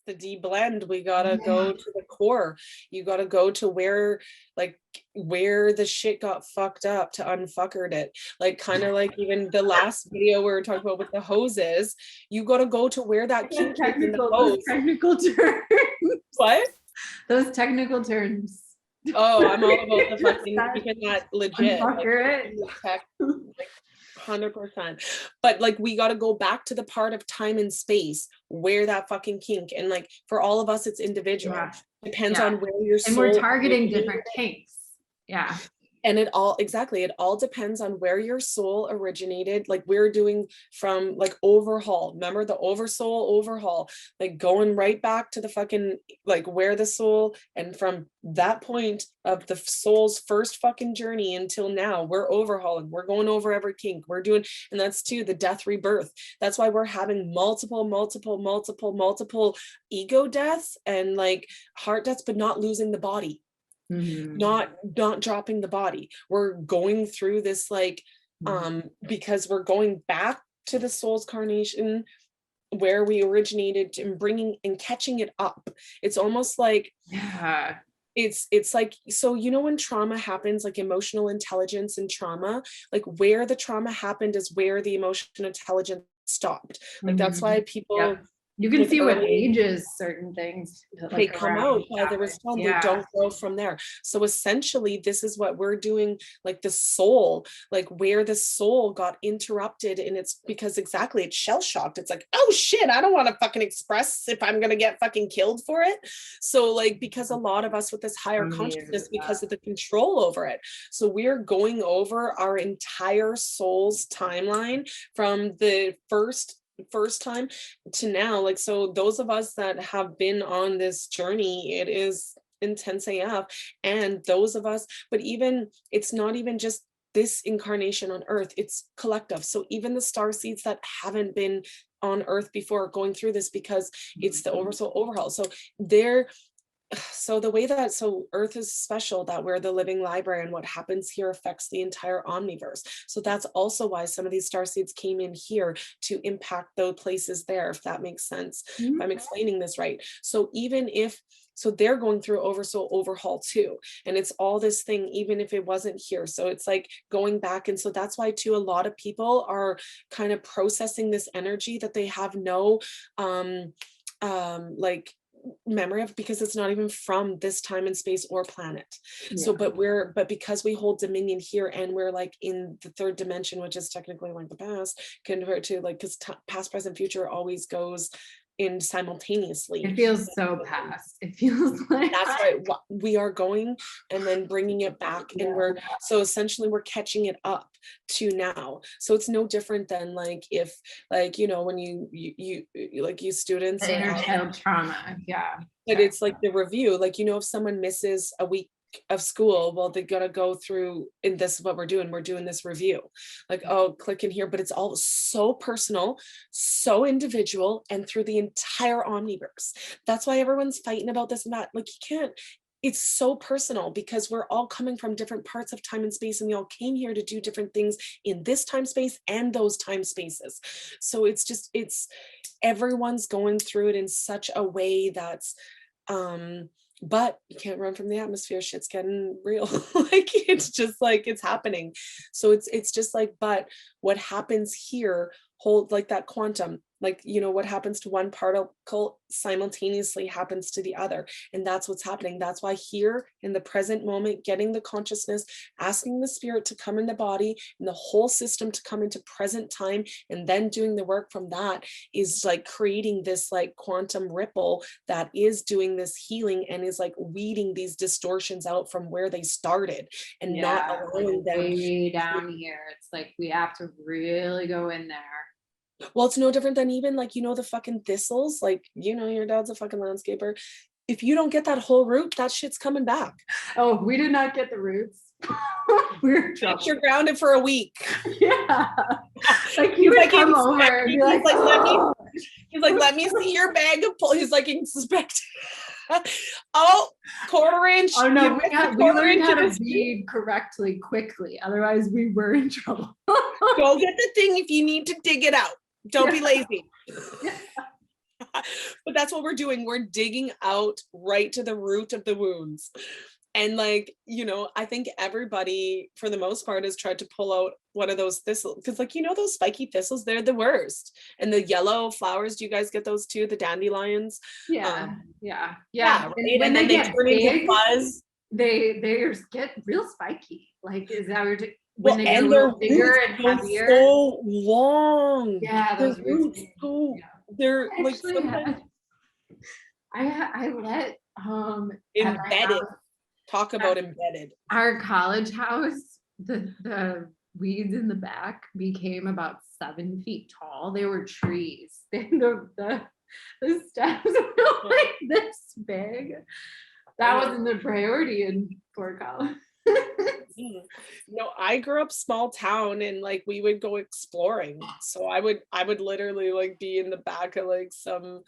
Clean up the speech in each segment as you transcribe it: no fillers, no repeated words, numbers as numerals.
the de-blend. We gotta go to the core. You gotta go to where the shit got fucked up to unfuckered it. Like kind of like even the last video we were talking about with the hoses, you gotta go to where that kink is in the hose. Those technical terms. What? Those technical terms. Oh, I'm all about the fucking keeping that legit. Unfucker like 100%. But like we got to go back to the part of time and space where that fucking kink, and like for all of us it's individual. Depends on where your soul, and we're targeting different kinks. Yeah. And it all depends on where your soul originated. Like we're doing from like overhaul, remember the OverSoul Overhaul, like going right back to the fucking like where the soul, and from that point of the soul's first fucking journey until now, we're overhauling, we're going over every kink, we're doing, and that's too the death rebirth. That's why we're having multiple ego deaths and like heart deaths, but not losing the body. Not dropping the body. We're going through this like because we're going back to the soul's carnation where we originated and bringing and catching it up. It's almost like it's like, so you know when trauma happens, like emotional intelligence and trauma, like where the trauma happened is where the emotional intelligence stopped. Like that's why people you can see what ages certain things they come out by the response. They don't go from there. So essentially this is what we're doing, like the soul, like where the soul got interrupted, and it's because exactly it's shell shocked. It's like, oh shit, I don't want to fucking express if I'm gonna get fucking killed for it. So like because a lot of us with this higher consciousness, because of the control over it, so we're going over our entire soul's timeline from the first time to now. Like, so those of us that have been on this journey, it is intense AF. And those of us, but even it's not even just this incarnation on earth, it's collective. So even the star seeds that haven't been on earth before going through this, because it's the OverSoul Overhaul. So the way that, so earth is special, that we're the living library, and what happens here affects the entire omniverse. So that's also why some of these star seeds came in here to impact those places there, if that makes sense, if I'm explaining this right. So even if, so they're going through OverSoul Overhaul too, and it's all this thing, even if it wasn't here. So it's like going back, and so that's why too a lot of people are kind of processing this energy that they have no like memory of, because it's not even from this time and space or planet. So but because we hold dominion here, and we're like in the third dimension, which is technically like the past, compared to like, because past, present, future always goes in simultaneously. It feels so past. It feels like that's right. We are going and then bringing it back, and we're so essentially we're catching it up to now. So it's no different than like if like, you know, when you like you students inner child trauma. But it's like the review, like, you know, if someone misses a week of school, well, they gotta go through, and this is what we're doing this review, like, oh, click in here, but it's all so personal, so individual, and through the entire omniverse. That's why everyone's fighting about this and that. Like, you can't, it's so personal, because we're all coming from different parts of time and space, and we all came here to do different things in this time space and those time spaces. So it's just, it's everyone's going through it in such a way that's but you can't run from the atmosphere. Shit's getting real. Like, it's just like, it's happening. So it's just like, but what happens here, hold like that quantum, like, you know, what happens to one particle simultaneously happens to the other. And that's what's happening. That's why here in the present moment, getting the consciousness, asking the spirit to come in the body and the whole system to come into present time, and then doing the work from that is like creating this like quantum ripple that is doing this healing, and is like weeding these distortions out from where they started, and not allowing them way down here. It's like we have to really go in there. Well, it's no different than even like, you know, the fucking thistles, like, you know, your dad's a fucking landscaper. If you don't get that whole root, that shit's coming back. Oh, we did not get the roots. You're grounded for a week. Yeah. Like he would come over and be like, he's like, let me see your bag of pull. He's like, inspect. Oh, quarter inch. Oh no, we learned how to read correctly quickly. Otherwise we were in trouble. Go get the thing if you need to dig it out. Don't be lazy. But that's what we're doing. We're digging out right to the root of the wounds. And like, you know, I think everybody for the most part has tried to pull out one of those thistles, because like, you know, those spiky thistles, they're the worst. And the yellow flowers, do you guys get those too? The dandelions? Yeah. Right? And when And then they they get turn into big, fuzz. they get real spiky. Like, is that what when Well, they get a and their little bigger roots and go heavier? so long. Yeah, Their those roots. roots go, Yeah. they're I like actually sometimes I let at my embedded. house, Talk about embedded. our college house, the weeds in the back became about 7 feet tall. They were trees. The stems were like this big. That wasn't the priority in Fort Collins. No, I grew up small town, and like we would go exploring. So I would literally like be in the back of like some,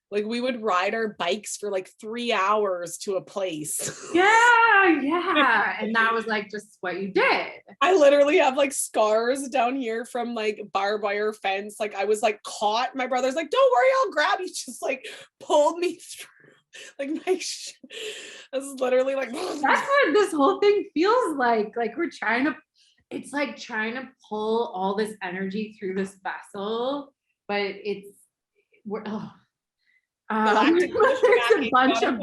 like we would ride our bikes for like 3 hours to a place. Yeah. And that was like just what you did. I literally have like scars down here from like barbed wire fence. Like I was like caught. My brother's like, don't worry, I'll grab you. Just like pulled me through. Like my I was literally like that's what this whole thing feels like. Like it's like trying to pull all this energy through this vessel, but Galactic there's a bunch of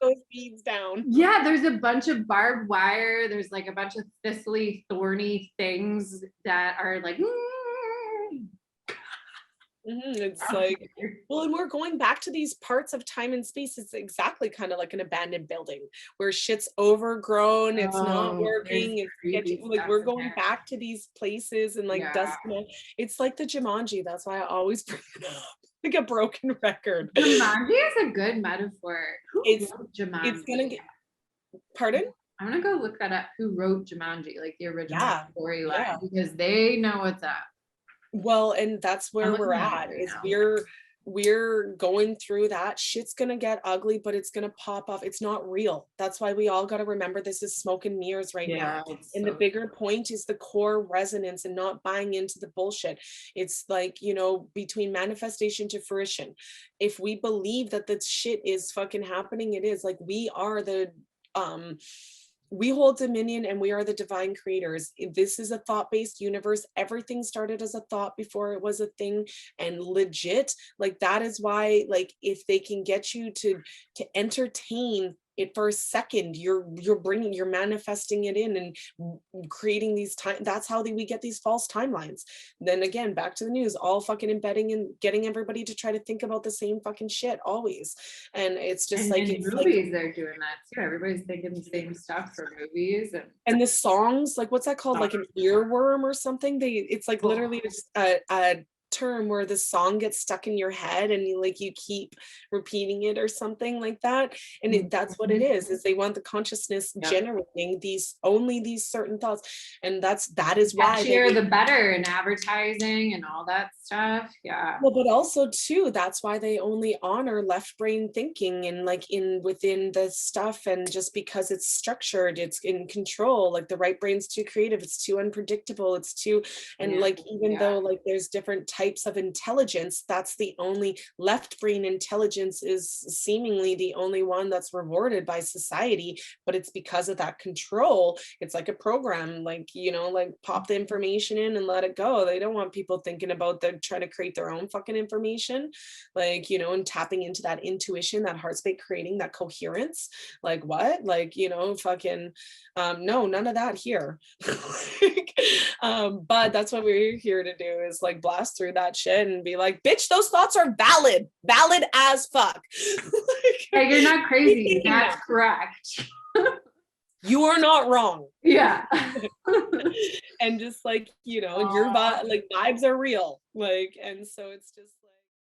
those beads down. Yeah, there's a bunch of barbed wire. There's like a bunch of thistly, thorny things that are like. It's like, well, and we're going back to these parts of time and space. It's exactly kind of like an abandoned building where shit's overgrown, it's not working, like we're going back to these places and like dust. It's like the Jumanji. That's why I always bring it up, like a broken record. Jumanji is a good metaphor. Who wrote Jumanji? It's gonna get, pardon? I'm gonna go look that up. Who wrote Jumanji, like the original storyline, because they know what's up. Well, and that's where we're at, is we're going through that. Shit's gonna get ugly, but it's gonna pop off. It's not real. That's why we all got to remember this is smoke and mirrors right now. And the bigger point is the core resonance and not buying into the bullshit. It's like, you know, between manifestation to fruition. If we believe that that shit is fucking happening, it is. Like we are the we hold dominion and we are the divine creators. This is a thought-based universe. Everything started as a thought before it was a thing, and legit, like that is why, like if they can get you to entertain it for a second, you're manifesting it in and creating these time. That's how we get these false timelines. Then again, back to the news, all fucking embedding and getting everybody to try to think about the same fucking shit always. And it's just and like in movies, they're doing that too. Everybody's thinking the same stuff for movies, and the songs, like what's that called, like an earworm or something. It's like literally just a term where the song gets stuck in your head and you keep repeating it or something like that. And that's what it is they want the consciousness generating these certain thoughts. And that is why the better in advertising and all that stuff. Well, but also too, that's why they only honor left brain thinking and like within the stuff. And just because it's structured, it's in control. Like the right brain's too creative, it's too unpredictable, it's too, and like even though like there's different types of intelligence, that's the only left brain intelligence is seemingly the only one that's rewarded by society. But it's because of that control. It's like a program, like, you know, like pop the information in and let it go. They don't want people thinking about trying to create their own fucking information, like, you know, and tapping into that intuition, that heart space, creating that coherence. Like what? Like, you know, fucking no, none of that here. But that's what we're here to do, is like blast through that shit and be like, bitch, those thoughts are valid as fuck. Hey, you're not crazy. That's correct. You are not wrong. Yeah. And just like, you know, your like vibes are real. Like, and so it's just